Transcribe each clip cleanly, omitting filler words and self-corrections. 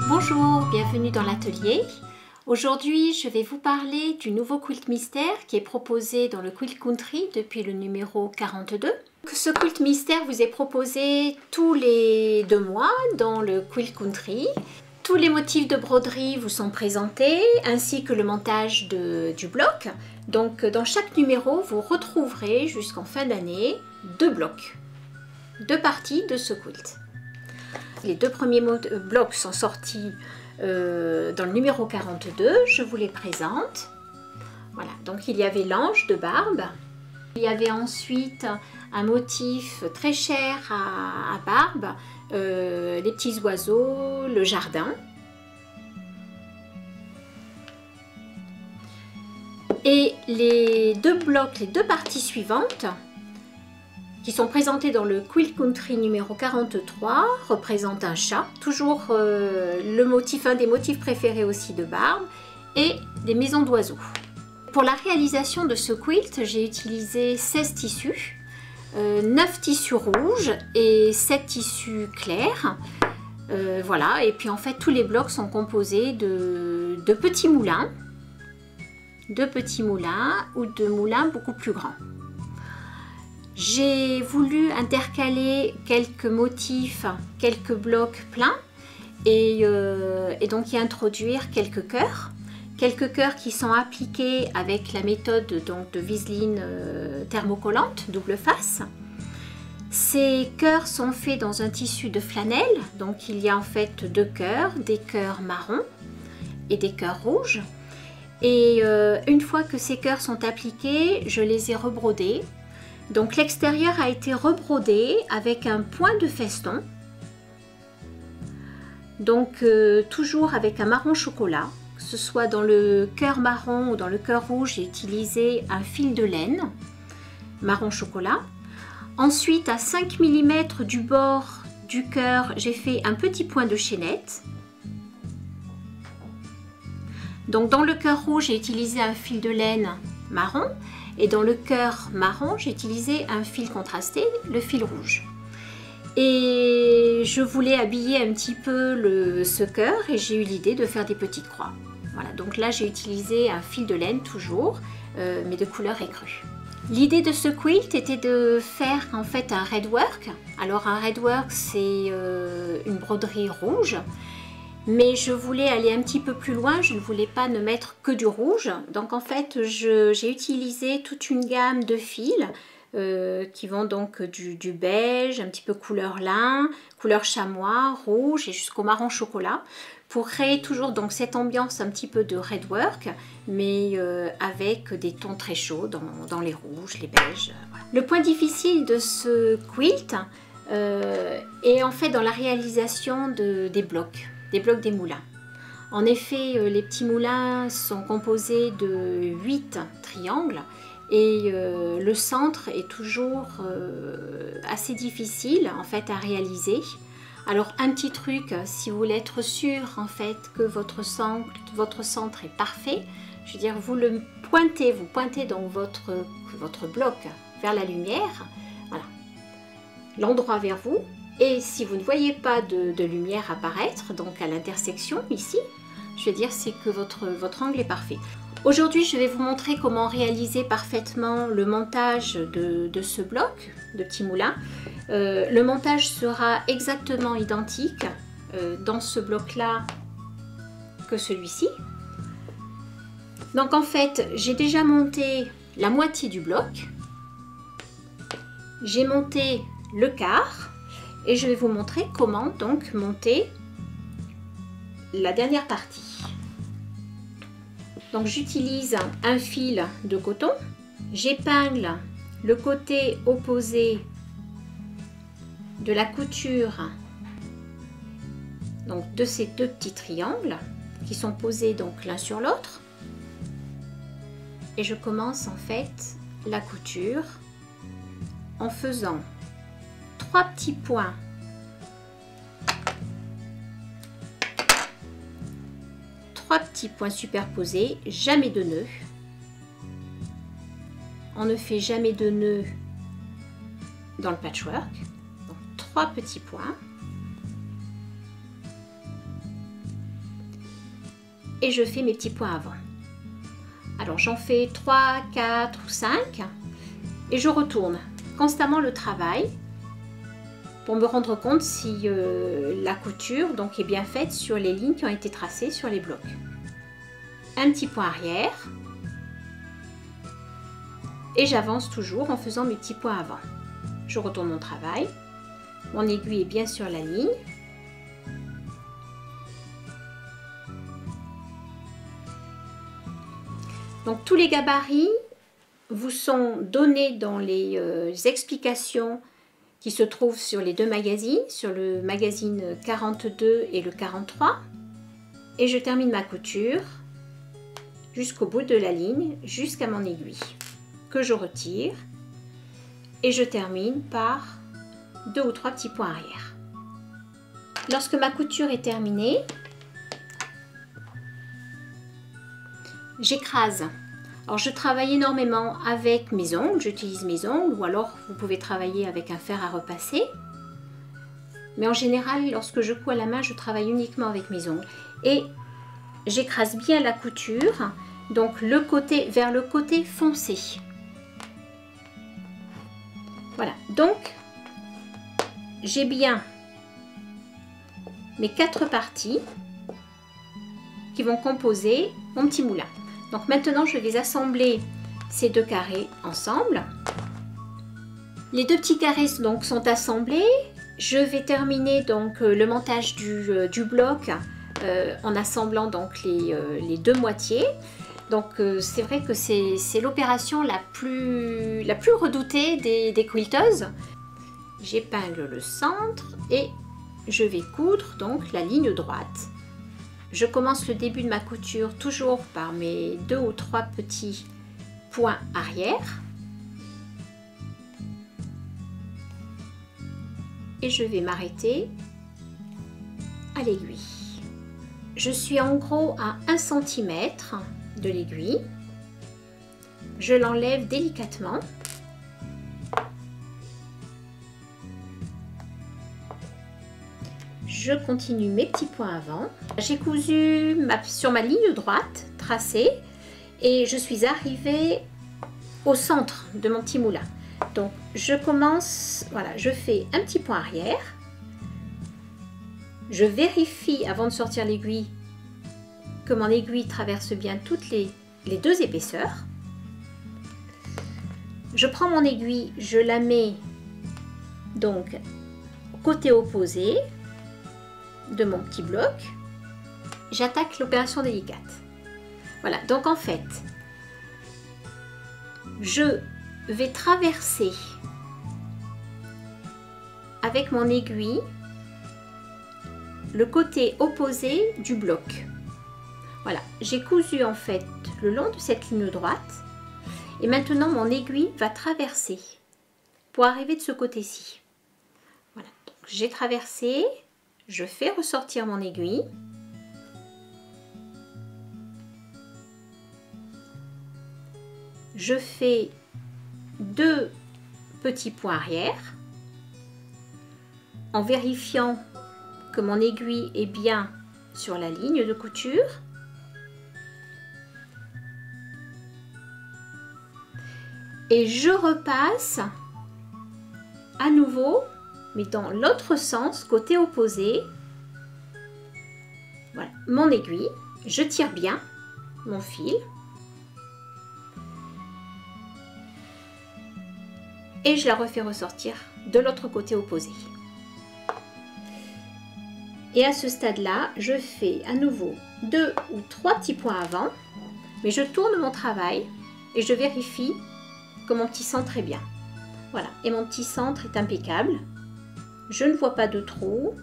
Bonjour, bienvenue dans l'atelier. Aujourd'hui, je vais vous parler du nouveau quilt mystère qui est proposé dans le Quilt Country depuis le numéro 42. Ce quilt mystère vous est proposé tous les 2 mois dans le Quilt Country. Tous les motifs de broderie vous sont présentés ainsi que le montage du bloc. Donc dans chaque numéro, vous retrouverez jusqu'en fin d'année 2 blocs, 2 parties de ce quilt. Les 2 premiers blocs sont sortis dans le numéro 42, je vous les présente. Voilà, donc il y avait l'ange de Barbe. Il y avait ensuite un motif très cher à Barbe, les petits oiseaux, le jardin. Et les 2 blocs, les 2 parties suivantes, qui sont présentés dans le Quilt Country numéro 43, représentent un chat, toujours un des motifs préférés aussi de Barbe, et des maisons d'oiseaux. Pour la réalisation de ce quilt, j'ai utilisé 16 tissus, 9 tissus rouges et 7 tissus clairs. Voilà, et puis en fait tous les blocs sont composés de petits moulins, ou de moulins beaucoup plus grands. J'ai voulu intercaler quelques motifs, quelques blocs pleins et donc y introduire quelques cœurs. Quelques cœurs qui sont appliqués avec la méthode donc, de viseline thermocollante, double face. Ces cœurs sont faits dans un tissu de flanelle, donc il y a en fait 2 cœurs, des cœurs marrons et des cœurs rouges. Et une fois que ces cœurs sont appliqués, je les ai rebrodés. Donc l'extérieur a été rebrodé avec un point de feston, donc toujours avec un marron chocolat, que ce soit dans le cœur marron ou dans le cœur rouge, j'ai utilisé un fil de laine marron chocolat. Ensuite à 5 mm du bord du cœur, j'ai fait un petit point de chaînette. Donc dans le cœur rouge, j'ai utilisé un fil de laine marron. Et dans le cœur marron, j'ai utilisé un fil contrasté, le fil rouge. Et je voulais habiller un petit peu ce cœur et j'ai eu l'idée de faire des petites croix. Voilà, donc là j'ai utilisé un fil de laine toujours, mais de couleur écrue. L'idée de ce quilt était de faire en fait un redwork. Alors un redwork c'est une broderie rouge. Mais je voulais aller un petit peu plus loin, je ne voulais pas ne mettre que du rouge. Donc en fait, j'ai utilisé toute une gamme de fils qui vont donc du beige, un petit peu couleur lin, couleur chamois, rouge et jusqu'au marron chocolat pour créer toujours donc cette ambiance un petit peu de redwork, mais avec des tons très chauds dans les rouges, les beiges. Voilà. Le point difficile de ce quilt est en fait dans la réalisation des blocs. Des moulins. En effet, les petits moulins sont composés de 8 triangles et le centre est toujours assez difficile en fait à réaliser. Alors un petit truc, si vous voulez être sûr en fait que votre centre est parfait, je veux dire vous pointez donc votre bloc vers la lumière, voilà, l'endroit vers vous. Et si vous ne voyez pas de lumière apparaître, donc à l'intersection ici, je veux dire c'est que votre angle est parfait. Aujourd'hui, je vais vous montrer comment réaliser parfaitement le montage de ce bloc de petits moulins. Le montage sera exactement identique dans ce bloc-là que celui-ci. Donc en fait, j'ai déjà monté la moitié du bloc. J'ai monté le quart. Et je vais vous montrer comment donc monter la dernière partie. Donc j'utilise un fil de coton, j'épingle le côté opposé de la couture donc de ces 2 petits triangles qui sont posés donc l'un sur l'autre et je commence en fait la couture en faisant 3 petits points 3 petits points superposés, jamais de nœud. On ne fait jamais de nœud dans le patchwork. Donc 3 petits points. Et je fais mes petits points avant. Alors j'en fais 3, 4 ou 5 et je retourne constamment le travail pour me rendre compte si la couture donc est bien faite sur les lignes qui ont été tracées sur les blocs. Un petit point arrière et j'avance toujours en faisant mes petits points avant. Je retourne mon travail, mon aiguille est bien sur la ligne. Donc tous les gabarits vous sont donnés dans les explications qui se trouvent sur les 2 magazines, sur le magazine 42 et le 43. Et je termine ma couture jusqu'au bout de la ligne, jusqu'à mon aiguille, que je retire. Et je termine par 2 ou 3 petits points arrière. Lorsque ma couture est terminée, j'écrase. Alors je travaille énormément avec mes ongles, j'utilise mes ongles ou alors vous pouvez travailler avec un fer à repasser. Mais en général, lorsque je couds à la main, je travaille uniquement avec mes ongles. Et j'écrase bien la couture, donc le côté vers le côté foncé. Voilà, donc j'ai bien mes 4 parties qui vont composer mon petit moulin. Donc maintenant je vais assembler ces 2 carrés ensemble. Les 2 petits carrés donc sont assemblés. Je vais terminer donc le montage du bloc en assemblant donc les 2 moitiés. Donc c'est vrai que c'est l'opération la plus redoutée des quilteuses. J'épingle le centre et je vais coudre donc la ligne droite. Je commence le début de ma couture toujours par mes 2 ou 3 petits points arrière. Et je vais m'arrêter à l'aiguille. Je suis en gros à 1 cm de l'aiguille. Je l'enlève délicatement. Je continue mes petits points avant. J'ai cousu sur ma ligne droite tracée et je suis arrivée au centre de mon petit moulin. Donc je commence, voilà, je fais un petit point arrière. Je vérifie avant de sortir l'aiguille que mon aiguille traverse bien toutes les 2 épaisseurs. Je prends mon aiguille, je la mets donc côté opposé de mon petit bloc. J'attaque l'opération délicate. Voilà, donc en fait, je vais traverser avec mon aiguille le côté opposé du bloc. Voilà, j'ai cousu en fait le long de cette ligne droite et maintenant mon aiguille va traverser pour arriver de ce côté-ci. Voilà, donc j'ai traversé, je fais ressortir mon aiguille. Je fais 2 petits points arrière en vérifiant que mon aiguille est bien sur la ligne de couture. Et je repasse à nouveau, mais dans l'autre sens, côté opposé. Voilà, mon aiguille, je tire bien mon fil. Et je la refais ressortir de l'autre côté opposé. Et à ce stade-là, je fais à nouveau 2 ou 3 petits points avant, mais je tourne mon travail et je vérifie que mon petit centre est bien. Voilà, et mon petit centre est impeccable. Je ne vois pas de trou.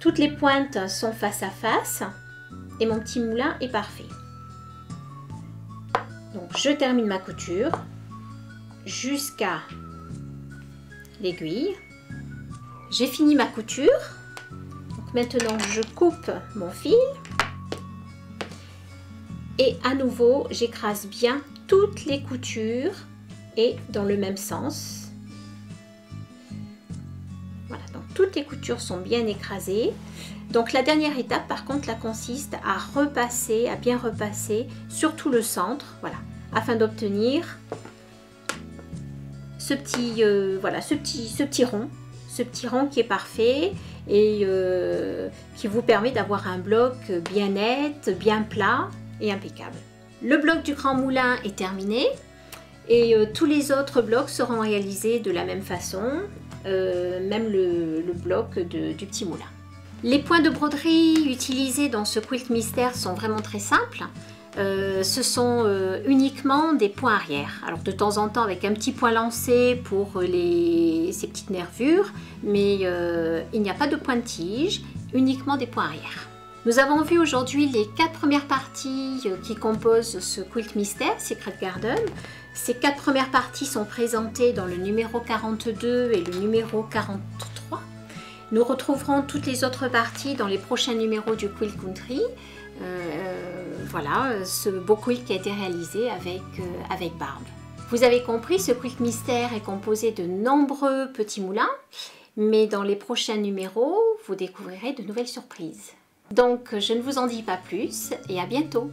Toutes les pointes sont face à face et mon petit moulin est parfait. Donc je termine ma couture jusqu'à l'aiguille. J'ai fini ma couture. Donc maintenant je coupe mon fil. Et à nouveau, j'écrase bien toutes les coutures et dans le même sens. Voilà, donc toutes les coutures sont bien écrasées. Donc la dernière étape par contre, là, consiste à repasser, à bien repasser sur tout le centre, voilà, afin d'obtenir ce petit, voilà, ce petit rond qui est parfait et qui vous permet d'avoir un bloc bien net, bien plat et impeccable. Le bloc du grand moulin est terminé et tous les autres blocs seront réalisés de la même façon, même le bloc du petit moulin. Les points de broderie utilisés dans ce quilt mystère sont vraiment très simples. Ce sont uniquement des points arrière. Alors de temps en temps avec un petit point lancé pour ces petites nervures, mais il n'y a pas de point de tige, uniquement des points arrière. Nous avons vu aujourd'hui les 4 premières parties qui composent ce quilt mystère Secret Garden. Ces 4 premières parties sont présentées dans le numéro 42 et le numéro 43. Nous retrouverons toutes les autres parties dans les prochains numéros du Quilt Country. Voilà, ce beau quilt qui a été réalisé avec Barb. Vous avez compris, ce quilt mystère est composé de nombreux petits moulins, mais dans les prochains numéros, vous découvrirez de nouvelles surprises. Donc, je ne vous en dis pas plus et à bientôt!